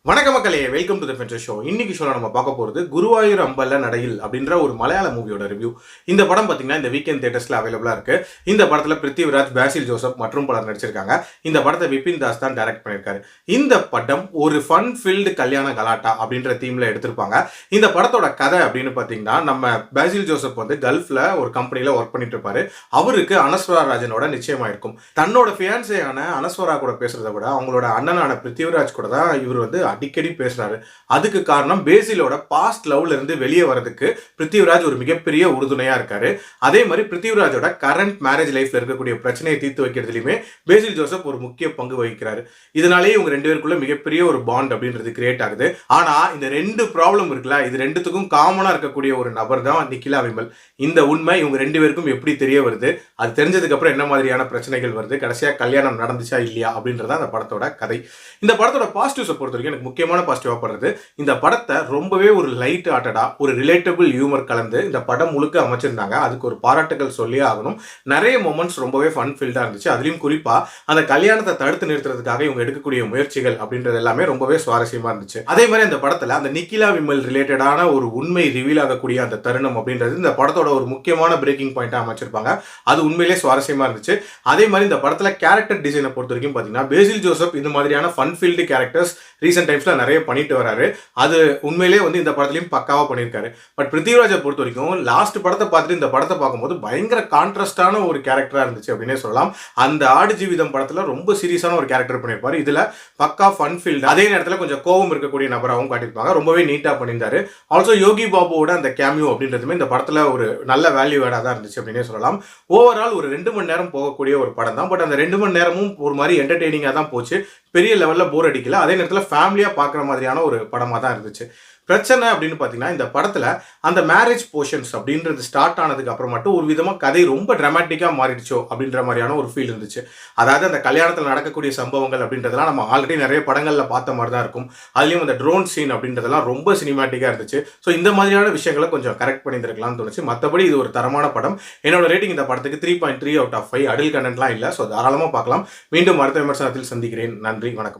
வணக்க மக்களே, welcome to the ஃபென்சர் show. இன்னைக்கு ஷோல நம்ம பார்க்க போறது குருவாயூர் அம்பல நடையில் அப்படின்ற ஒரு மலையாள மூவியோட ரிவ்யூ. இந்த படம் பாத்தீங்கன்னா இந்த வீக்கெண்ட் தியேட்டர்ஸ்ல அவைலபிளா இருக்கு. இந்த படத்துல பிருத்திவிராஜ், பாசில் ஜோசப் மற்றும் பலர் நடிச்சிருக்காங்க. இந்த படத்தை விபின் தாஸ் தான் டைரக்ட் பண்ணிருக்காரு. இந்த படம் ஒரு ஃபன் ஃபில்டு கல்யாண கலாட்டா அப்படின்ற தீம்ல எடுத்திருப்பாங்க. இந்த படத்தோட கதை அப்படின்னு பாத்தீங்கன்னா, நம்ம பாசில் ஜோசப் வந்து கல்ஃப்ல ஒரு கம்பெனில ஒர்க் பண்ணிட்டு இருப்பாரு. அவருக்கு அனஸ்வரா ராஜனோட நிச்சயமாயிருக்கும். தன்னோட ஃபியான்சேயான அனஸ்வரா கூட பேசுறதை விட அவங்களோட அண்ணனான பிருத்திவிராஜ் கூட தான் இவர் வந்து அடிக்கடி பேசுறாரு. அதுக்கு காரணம் பேசிலோட பாஸ்ட் லவ்ல இருந்து வெளியே வரதுக்கு பிருத்திவிராஜ் ஒரு மிகப்பெரிய உறுதுணையா இருக்காரு. அதே மாதிரி பிருத்திவிராஜோட கரண்ட் மேரேஜ் லைஃப்ல இருக்கக்கூடிய பிரச்சனையை தீர்த்து வைக்கிறதுலயுமே பேசில் ஜோசப் ஒரு முக்கிய பங்கு வகிக்கிறாரு. இதனாலேயே இவங்க ரெண்டு பேருக்குள்ள மிகப்பெரிய ஒரு பாண்ட் அப்படின்றது கிரியேட் ஆகுது. ஆனா இந்த ரெண்டு ப்ராப்ளம் இருக்குல்ல, இது ரெண்டுத்துக்கும் காமனா இருக்கக்கூடிய ஒரு நபர் தான் நிக்கிலா விமல். இந்த உண்மை இவங்க ரெண்டு பேருக்கும் எப்படி தெரிய வருது, அது தெரிஞ்சதுக்கு அப்புறம் என்ன மாதிரியான பிரச்சனைகள் வருது, கடைசியா கல்யாணம் நடந்துச்சா இல்லையா அப்படின்றத அந்த படத்தோட கதை. இந்த படத்தோட பாசிட்டிவ்ஸை பொறுத்த வரைக்கும் எனக்கு முக்கியமான பாசிட்டிவா படுறது, இந்த படத்தை ரொம்பவே ஒரு லைட் ஆட்டடா, ஒரு ரிலேட்டபிள் ஹியூமர் கலந்து இந்த படம் முழுக்க அமைச்சிருந்தாங்க. அதுக்கு ஒரு பாராட்டுகள் சொல்லியே ஆகணும். நிறைய மொமெண்ட்ஸ் ரொம்பவே ஃபன் ஃபீல்டா இருந்துச்சு. அதுலயும் குறிப்பா அந்த கல்யாணத்தை தடுத்து நிறுத்துறதுக்காக இவங்க எடுக்கக்கூடிய முயற்சிகள் அப்படின்றது எல்லாமே ரொம்பவே சுவாரஸ்யமா இருந்துச்சு. அதே மாதிரி அந்த படத்துல அந்த நிக்கிலா விமல் ரிலேட்டடான ஒரு உண்மை ரிவீல் ஆகக்கூடிய அந்த தருணம் அப்படின்றது இந்த படத்தோட ஒரு முக்கியமான பிரேக்கிங் பாயிண்டா அமைச்சிருப்பாங்க. அது உண்மையிலேயே சுவாரஸ்யமா இருந்துச்சு. அதே மாதிரி இந்த படத்துல கேரக்டர் டிசைனை பொறுத்த வரைக்கும் பாத்தீங்கன்னா, பேசில் ஜோசப் இந்த மாதிரியான ஃபன் ஃபீல்டு கேரக்டர்ஸ் ரீசெண்ட் டைம்ஸ்ல நிறைய பண்ணிட்டு வராரு. அது உண்மையிலேயே வந்து இந்த படத்துலயும் பக்காவா பண்ணியிருக்காரு. பட் பிருத்திவிராஜை பொறுத்த வரைக்கும் லாஸ்ட் படத்தை பார்த்துட்டு இந்த படத்தை பார்க்கும்போது பயங்கர கான்ட்ராஸ்டான ஒரு கேரக்டரா இருந்துச்சு அப்படின்னே சொல்லலாம். அந்த ஆடு ஜீவிதம் படத்துல ரொம்ப சீரியஸான ஒரு கேரக்டர் பண்ணியிருப்பாரு. இதுல பக்கா ஃபன் ஃபீல்டு, அதே நேரத்தில் கொஞ்சம் கோபம் இருக்கக்கூடிய நபராகவும் காட்டியிருப்பாங்க. ரொம்பவே நீட்டா பண்ணியிருந்தாரு. ஆல்சோ யோகி பாபுவோட அந்த கேமியோ அப்படின்றதுமே இந்த படத்துல ஒரு நல்ல வேல்யூ ஆடா தான் இருந்துச்சு அப்படின்னே சொல்லலாம். ஓவரால் ஒரு 2 மணி நேரம் போகக்கூடிய ஒரு படம் தான். பட் அந்த 2 மணி நேரமும் ஒரு மாதிரி என்டர்டெய்னிங்கா தான் போச்சு. பெரிய லெவல்ல போர் அடிக்கல. அதே நேரத்தில் ஃபேமிலியா பார்க்குற மாதிரியான ஒரு படமா தான் இருந்துச்சு. பிரச்சனை அப்படின்னு பார்த்தீங்கன்னா, இந்த படத்தில் அந்த மேரேஜ் போர்ஷன்ஸ் அப்படின்றது ஸ்டார்ட் ஆனதுக்கு அப்புறம் மட்டும் ஒரு விதமாக கதை ரொம்ப ட்ராமாட்டிக்காக மாறிடுச்சோ அப்படின்ற மாதிரியான ஒரு ஃபீல் இருந்துச்சு. அதாவது அந்த கல்யாணத்தில் நடக்கக்கூடிய சம்பவங்கள் அப்படின்றதெல்லாம் நம்ம ஆல்ரெடி நிறைய படங்களில் பார்த்த மாதிரி தான் இருக்கும். அதுலேயும் அந்த ட்ரோன் சீன் அப்படின்றதெல்லாம் ரொம்ப சினிமேட்டிக்காக இருந்துச்சு. ஸோ இந்த மாதிரியான விஷயங்களை கொஞ்சம் கரெக்ட் பண்ணியிருக்கலாம்னு தோணுச்சு. மற்றபடி இது ஒரு தரமான படம். என்னோட ரேட்டிங் இந்த படத்துக்கு 3.3 out of 5. அடல் கண்டென்ட்லாம் இல்லை. ஸோ தாராளமாக பார்க்கலாம். மீண்டும் அடுத்த விமர்சனத்தில் சந்திக்கிறேன். நன்றி, வணக்கம்.